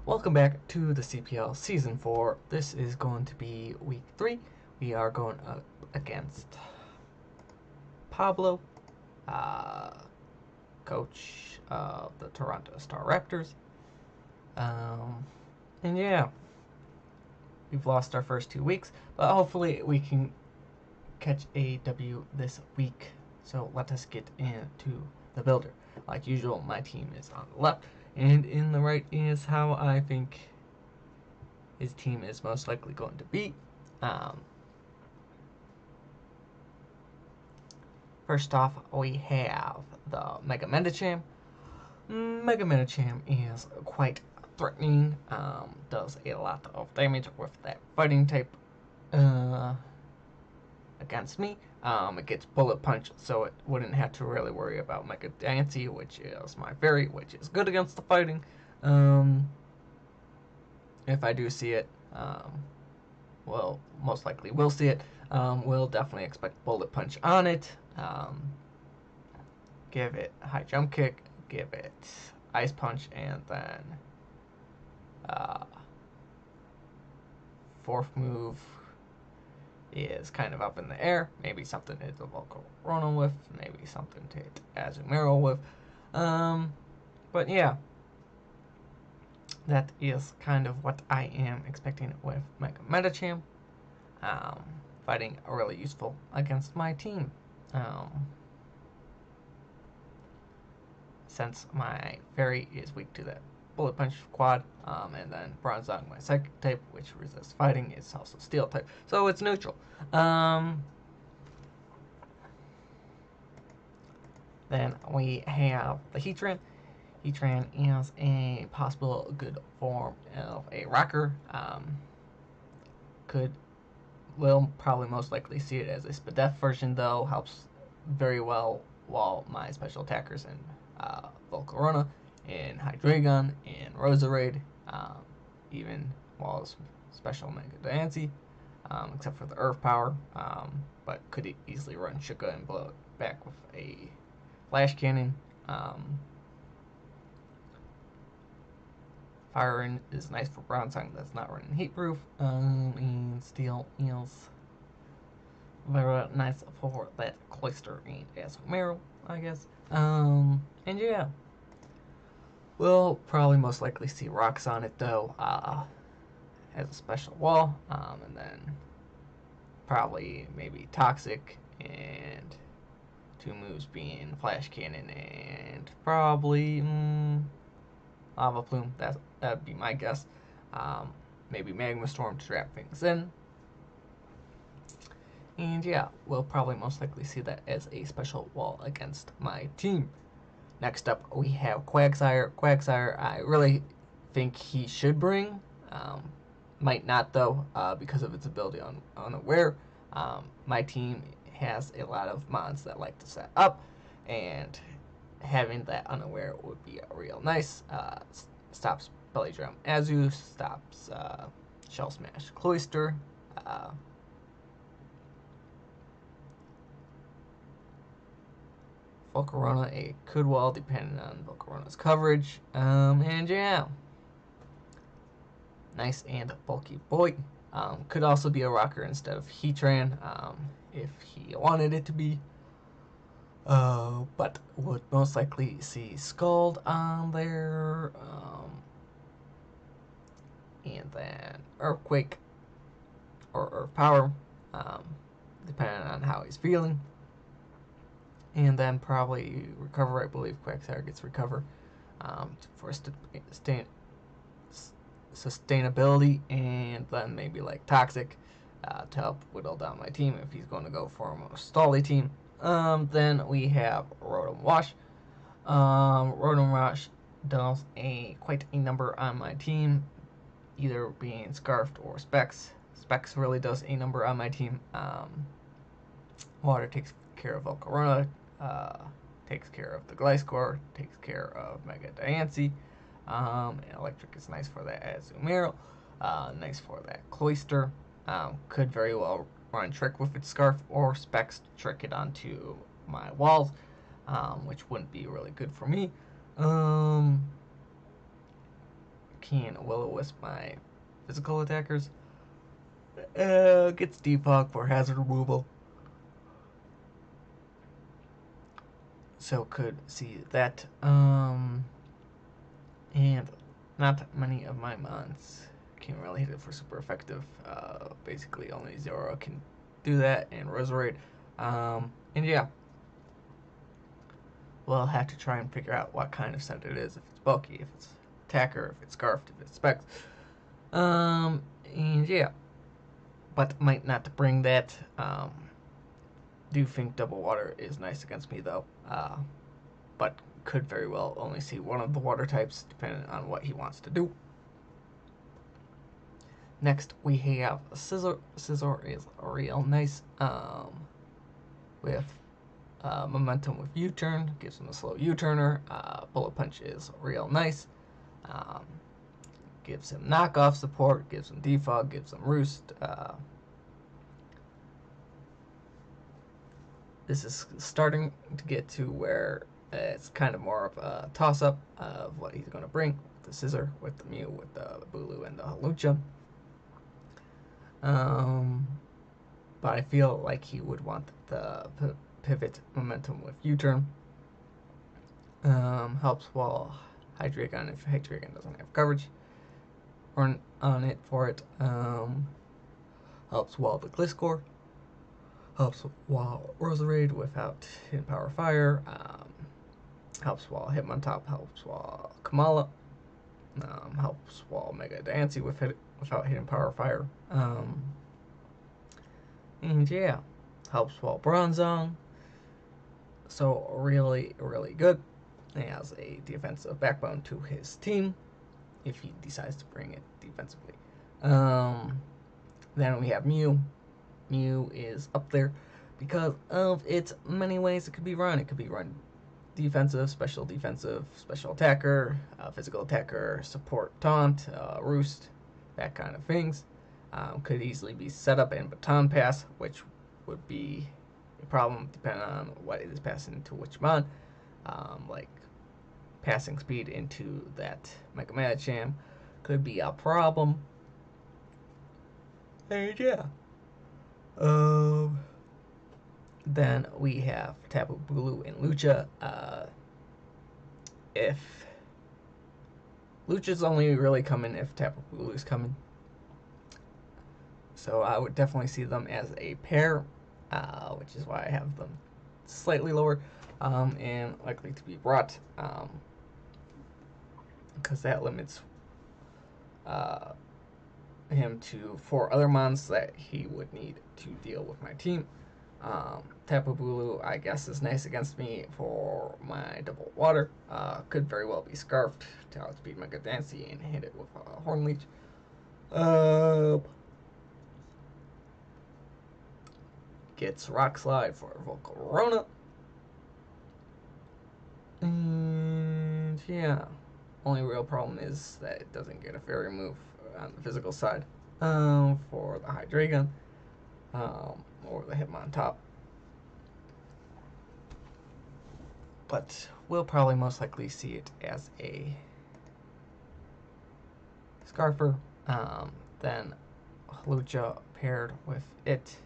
Welcome back to the CPL Season 4. This is going to be Week 3. We are going up against Pablo, uh, coach of the Toronto Staraptors. And yeah, we've lost our first 2 weeks, but hopefully we can catch a W this week. So let us get into the builder. Like usual, my team is on the left, and in the right is how I think his team is most likely going to be. First off, we have the Mega Medicham. Mega Medicham is quite threatening, does a lot of damage with that fighting type against me. It gets bullet punch, so it wouldn't have to really worry about Mega Dancy, which is my fairy, which is good against the fighting. If I do see it, well, most likely we'll see it. We'll definitely expect bullet punch on it. Give it high jump kick, give it ice punch, and then fourth move is kind of up in the air. Maybe something to hit the Volcarona with, maybe something to hit Azumarill with. But yeah, that is kind of what I am expecting with Mega Medicham. Fighting really useful against my team. Since my fairy is weak to that bullet punch quad, and then Bronzong, my psychic type, which resists fighting, is also steel type, so it's neutral. Then we have the Heatran. Heatran is a possible good form of a rocker. Will probably most likely see it as a Spadef version, though. Helps very well while my special attackers in Volcarona, in Hydreigon, in Roserade, even while special Mega Dancy, except for the Earth Power, but could easily run Shuka and blow it back with a Flash Cannon. Fire is nice for Bronzong that's not running Heatproof, and Steel is very nice for that Cloister and Azumarill, I guess. And yeah, we'll probably most likely see rocks on it though, as a special wall, and then probably maybe Toxic, and 2 moves being Flash Cannon and probably Lava Plume. That'd be my guess. Maybe Magma Storm to trap things in. And yeah, we'll probably most likely see that as a special wall against my team. Next up, we have Quagsire. Quagsire, I really think he should bring. Might not, though, because of its ability on Unaware. My team has a lot of mons that like to set up, and having that Unaware would be real nice. Stops Belly Drum Azu, stops Shell Smash Cloister. Volcarona, it could well, depending on Volcarona's coverage. And yeah, nice and bulky boy. Could also be a rocker instead of Heatran, if he wanted it to be. But would most likely see Scald on there. And then Earthquake or Earth Power, depending on how he's feeling. And then probably Recover. I believe Quagsire gets Recover for sustainability, and then maybe like Toxic to help whittle down my team if he's going to go for a more stally team. Then we have Rotom Wash. Rotom Wash does quite a number on my team, either being Scarfed or Specs. Specs really does a number on my team. Water takes care of Volcarona, takes care of the Gliscor, takes care of Mega Diancie. And Electric is nice for that Azumarill, nice for that Cloister. Could very well run Trick with its Scarf, or Specs to trick it onto my walls, which wouldn't be really good for me. can will-o-wisp my physical attackers. Gets defog for hazard removal. So could see that. And not many of my mons can really hit it for super effective. Basically only Zoro can do that, and Roserade. And yeah. We'll have to try and figure out what kind of set it is. If it's bulky, if it's attacker, if it's scarfed, if it's specs. And yeah. But might not bring that. Do think double water is nice against me though. But could very well only see one of the water types depending on what he wants to do. Next we have Scissor. Scissor is real nice. With momentum with U-turn, gives him a slow U-turner. Bullet punch is real nice. Gives him knockoff support, gives him defog, gives him roost. This is starting to get to where it's kind of more of a toss-up of what he's going to bring. The Scissor, with the Mew, with the Bulu, and the Hawlucha. But I feel like he would want the pivot momentum with U-turn. Helps while Hydreigon, if Hydreigon doesn't have coverage on it for it. Helps while the Gliscor. Helps while Roserade without Hidden Power Fire. Helps while Hitmontop. Helps while Kamala. Helps while Mega Dancy without Hidden Power Fire. And yeah, helps while Bronzong. So really, really good. He has a defensive backbone to his team if he decides to bring it defensively. Then we have Mew. Mew is up there because of its many ways it could be run. It could be run defensive, special attacker, physical attacker, support, taunt, roost, that kind of things. Could easily be set up in baton pass, which would be a problem depending on what it is passing into which mon. Like passing speed into that Mega Medicham could be a problem. And yeah. Then we have Tapu Bulu and Lucha. If Lucha's only really coming if Tapu Bulu's coming. So I would definitely see them as a pair, which is why I have them slightly lower, and likely to be brought, because that limits him to 4 other mons that he would need to deal with my team. Tapu Bulu, I guess, is nice against me for my double water. Could very well be scarfed to outspeed Mega Dancy and hit it with a Horn Leech. Gets Rock Slide for Volcarona. And yeah, only real problem is that it doesn't get a fairy move on the physical side for the Hydreigon or the Hitmontop. But we'll probably most likely see it as a Scarfer. Then Hawlucha paired with it.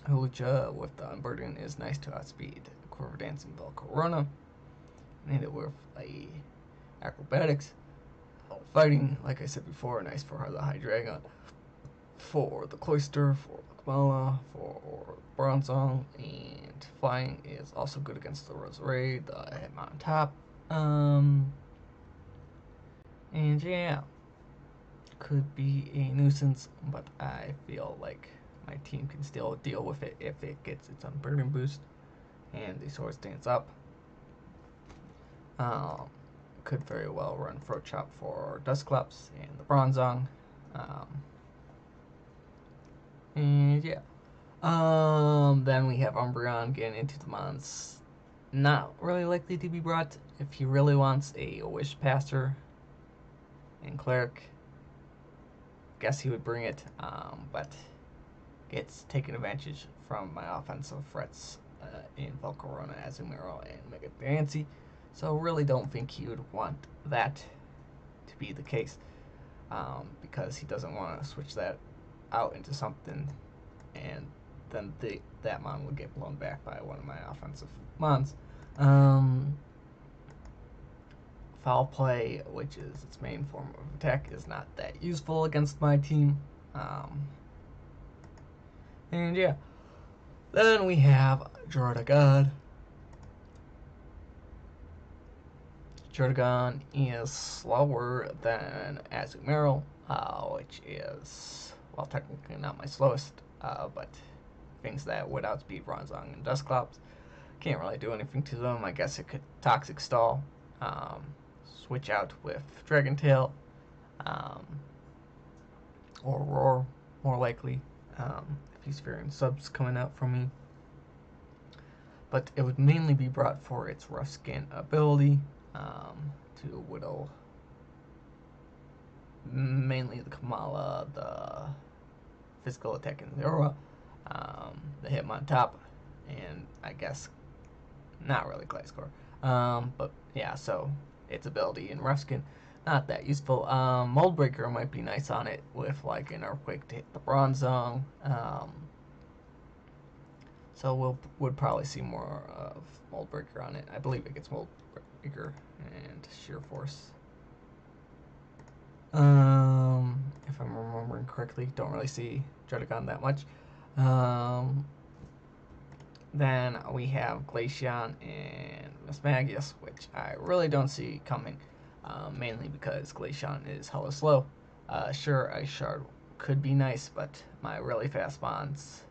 Hawlucha with the Unburden is nice to outspeed Quiver Dance and Volcarona. Hit it with a Acrobatics. Fighting, like I said before, nice for the Hydreigon. For the Cloyster, for the Kamala, for Bronzong, and Flying is also good against the Roserade, the Hitmontop. And yeah, could be a nuisance, but I feel like my team can still deal with it if it gets its Unburden boost and the Swords Dance up. Could very well run Throat Chop for Dusclops and the Bronzong. And yeah. Then we have Umbreon getting into the mons. Not really likely to be brought if he really wants a Wish Passer and Cleric. Guess he would bring it, but gets taken advantage from my offensive threats in Volcarona, Azumarill, and Mega Dancy. So really don't think he would want that to be the case, because he doesn't want to switch that out into something, and then that mon would get blown back by one of my offensive mons. Foul play, which is its main form of attack, is not that useful against my team. And yeah, then we have Jordagon. Jordagon is slower than Azumarill, which is, well, technically not my slowest, but things that would outspeed Bronzong and Dusclops. Can't really do anything to them. I guess it could Toxic Stall, switch out with Dragon Tail, or Roar, more likely, if he's fearing subs coming out from me. But it would mainly be brought for its Rough Skin ability, to whittle mainly the Kamala, the physical attack in Zora, the Hitmon top, and I guess not really Gliscor. But yeah, so its ability in Rough Skin, not that useful. Mold Breaker might be nice on it with like an Earthquake to hit the Bronzong. So would probably see more of Mold Breaker on it. I believe it gets Mold Breaker and Sheer Force. If I'm remembering correctly, don't really see Jordagon that much. Then we have Glaceon and Mismagius, which I really don't see coming, mainly because Glaceon is hella slow. Sure, Ice Shard could be nice, but my really fast mons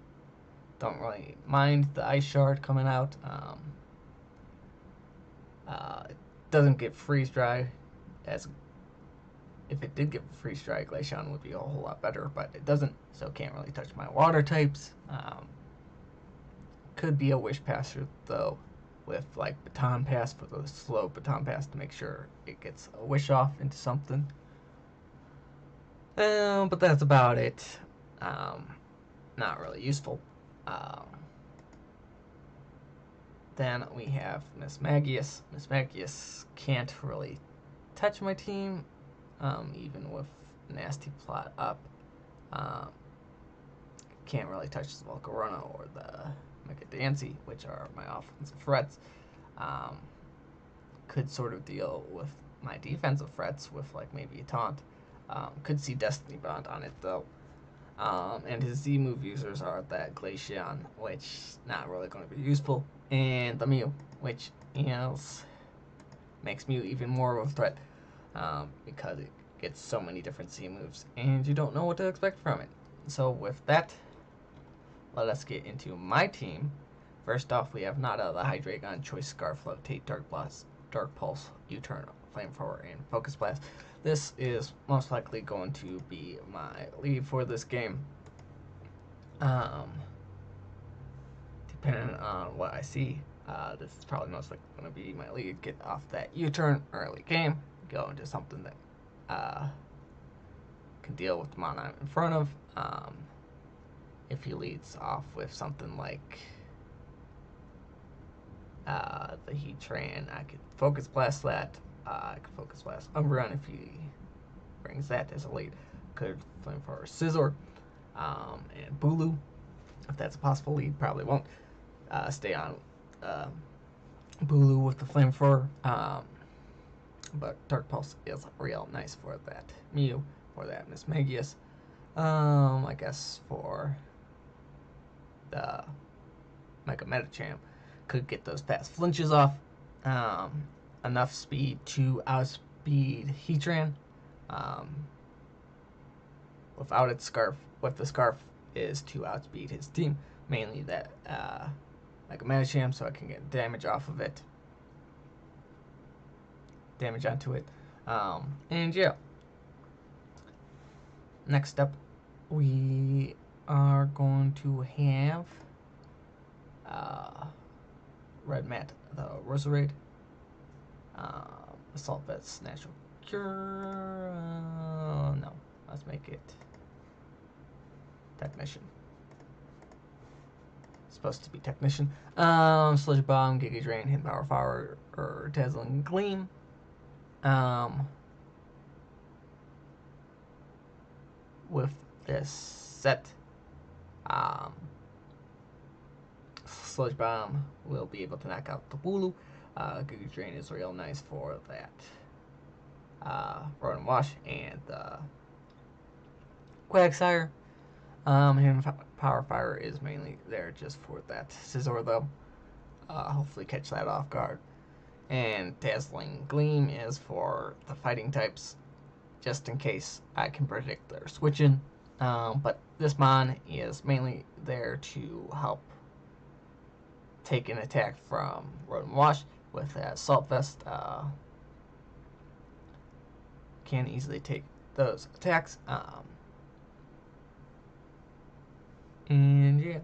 don't really mind the Ice Shard coming out. It doesn't get Freeze Dry. As if it did get Freeze Dry, Glaceon would be a whole lot better, but it doesn't, so can't really touch my water types. Could be a Wish Passer though, with like Baton Pass for the slow Baton Pass to make sure it gets a Wish off into something. But that's about it. Not really useful. Then we have Mismagius. Mismagius can't really touch my team, even with Nasty Plot up. Can't really touch the Volcarona or the Mega Dancy, which are my offensive threats. Could sort of deal with my defensive threats with like maybe a Taunt. Could see Destiny Bond on it though. And his Z move users are that Glaceon, which is not really going to be useful, and the Mew, which makes Mew even more of a threat, because it gets so many different Z moves, and you don't know what to expect from it. So with that, let us get into my team. First off, we have Nada, the Hydreigon, Choice Scarf, Levitate, Dark Blast, Dark Pulse, U-Turn, Flamethrower, and Focus Blast. This is most likely going to be my lead for this game. Depending on what I see, this is probably most likely going to be my lead. Get off that U-Turn early game, go into something that can deal with the mon I'm in front of. If he leads off with something like the Heatran, I could Focus Blast that. I could Focus Blast Umbreon if he brings that as a lead. Could Flamethrower Scizor, and Bulu, if that's a possible lead. Probably won't stay on Bulu with the Flamethrower, but Dark Pulse is real nice for that Mew, for that Mismagius. I guess for the Mega Metachamp, could get those fast flinches off. Enough speed to outspeed Heatran. Without its Scarf, with the Scarf, is to outspeed his team. Mainly that Mega Metachamp, so I can get damage off of it. Damage onto it. And yeah. Next up, we are going to have Red Mat, the Roserade, Assault Vest, Natural Cure. No, let's make it Technician. supposed to be Technician. Sludge Bomb, Giga Drain, Hidden Power Fire, or Dazzling Gleam. With this set, Sludge Bomb will be able to knock out the Bulu. Giga Drain is real nice for that Road and Wash, and Quagsire. Hidden Power Fire is mainly there just for that Scizor, though. Hopefully catch that off guard. And Dazzling Gleam is for the fighting types, just in case I can predict they're switching. But this Mon is mainly there to help take an attack from Road and Wash with that Salt Vest. Can easily take those attacks. And yeah.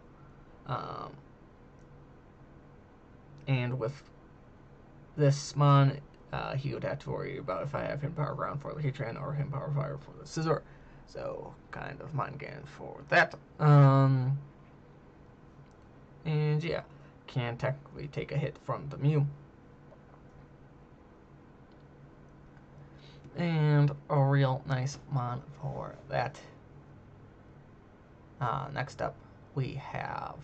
And with this Mon, he would have to worry about if I have Hidden Power Ground for the Heatran or Hidden Power Fire for the Scizor. So, kind of mind gain for that. And yeah, can technically take a hit from the Mew. And a real nice Mon for that. Next up, we have,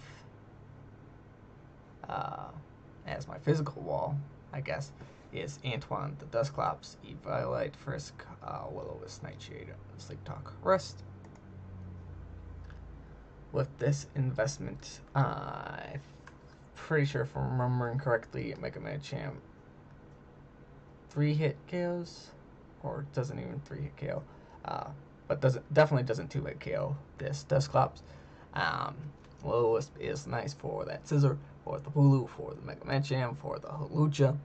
as my physical wall, I guess, is Antoine the Dusclops, Eviolite, Frisk, Will-O-Wisp, Nightshade, Sleep Talk, Rest. With this investment, I'm pretty sure if I'm remembering correctly, Mega Machamp 3-hit KOs, or doesn't even 3-hit KO, but definitely doesn't 2-hit KO this Dusclops. Will-O-Wisp is nice for that Scizor, for the Bulu, for the Mega Machamp, for the Hawlucha,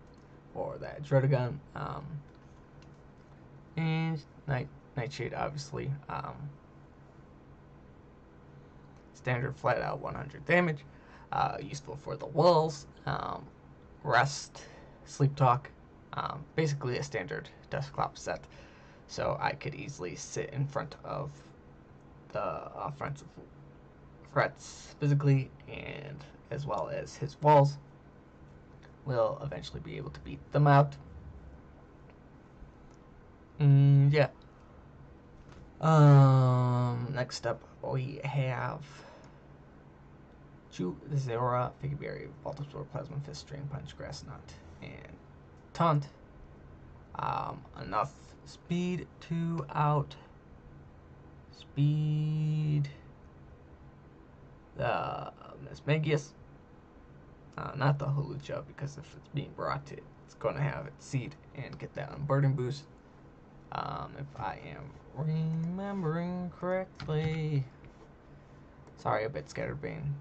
for that Druddigon, and Nightshade, obviously. Standard flat out 100 damage, useful for the walls, Rest, Sleep Talk, basically a standard Dusclops set. So I could easily sit in front of the offensive threats physically, and as well as his walls, will eventually be able to beat them out. And yeah. Next up we have Zora, Figgy Berry, Voltazor, Plasma Fist, Drain Punch, Grass Knot, and Taunt. Enough speed to outspeed the Mismagius. Not the Hawlucha, because if it's being brought to it, it's going to have its seed and get that Unburden boost. If I am remembering correctly. Sorry, a bit scattered brain,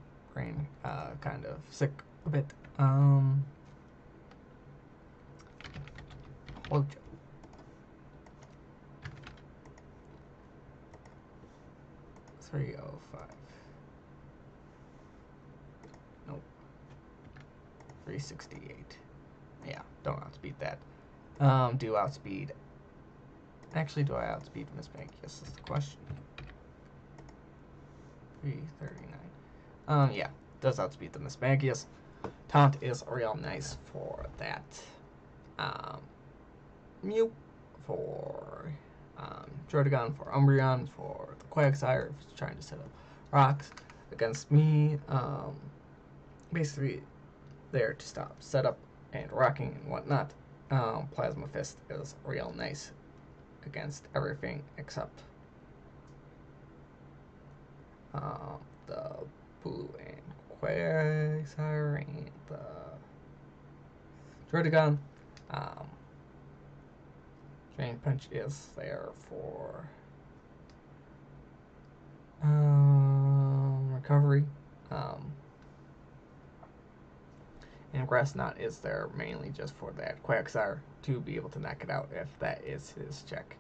kind of sick a bit. Hawlucha. .305. Nope. 368. Yeah, don't outspeed that. Do outspeed. Actually, do I outspeed Mismagius? Is the question. 339. Yeah, does outspeed the Mismagius. Taunt is real nice for that. Mew for Druddigon, for Umbreon, for the Quagsire, if it's trying to set up rocks against me. Basically, there to stop setup and rocking and whatnot. Plasma Fist is real nice against everything except the Bulu and Quagsire and the Druddigon. Drain Punch is there for recovery. And Grass Knot is there mainly just for that Quagsire to be able to knock it out if that is his check.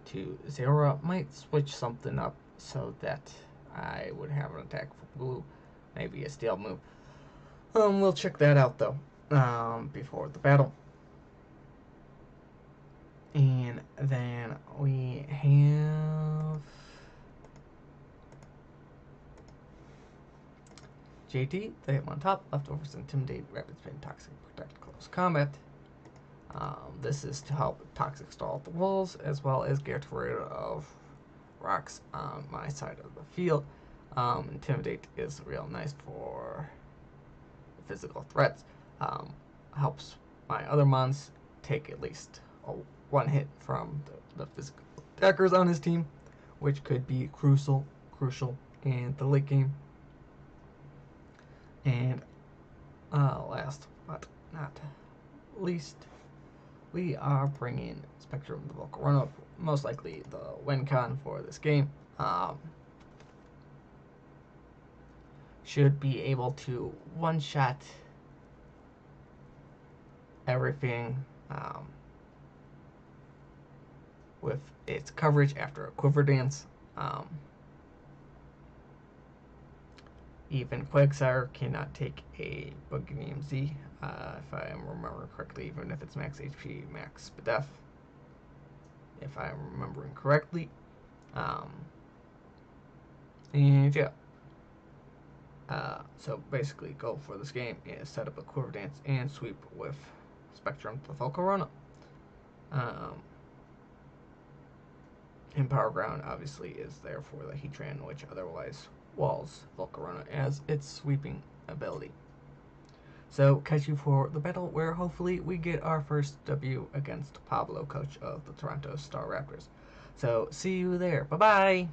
To Zora might switch something up so that I would have an attack for Blue, maybe a Steel move. We'll check that out though before the battle. And then we have JT, the hit on top, leftovers, intimidate, rapid spin, toxic, protect, close combat. This is to help toxic stall the walls, as well as get rid of rocks on my side of the field. Intimidate is real nice for physical threats. Helps my other mons take at least one hit from the physical attackers on his team, which could be crucial in the late game. And last but not least, we are bringing Spectrum the Volcarona, most likely the win con for this game. Should be able to one-shot everything with its coverage after a quiver dance. Even Quagsire cannot take a Boogie MZ, if I remember correctly, even if it's max HP, max def, if I'm remembering correctly. And yeah. So basically, goal for this game is set up a quiver dance and sweep with Spectrum the Volcarona. And Power Ground obviously is there for the Heatran, which otherwise walls Volcarona as its sweeping ability. So catch you for the battle where hopefully we get our first W against Pablo, coach of the Toronto Staraptors. So see you there. Bye-bye!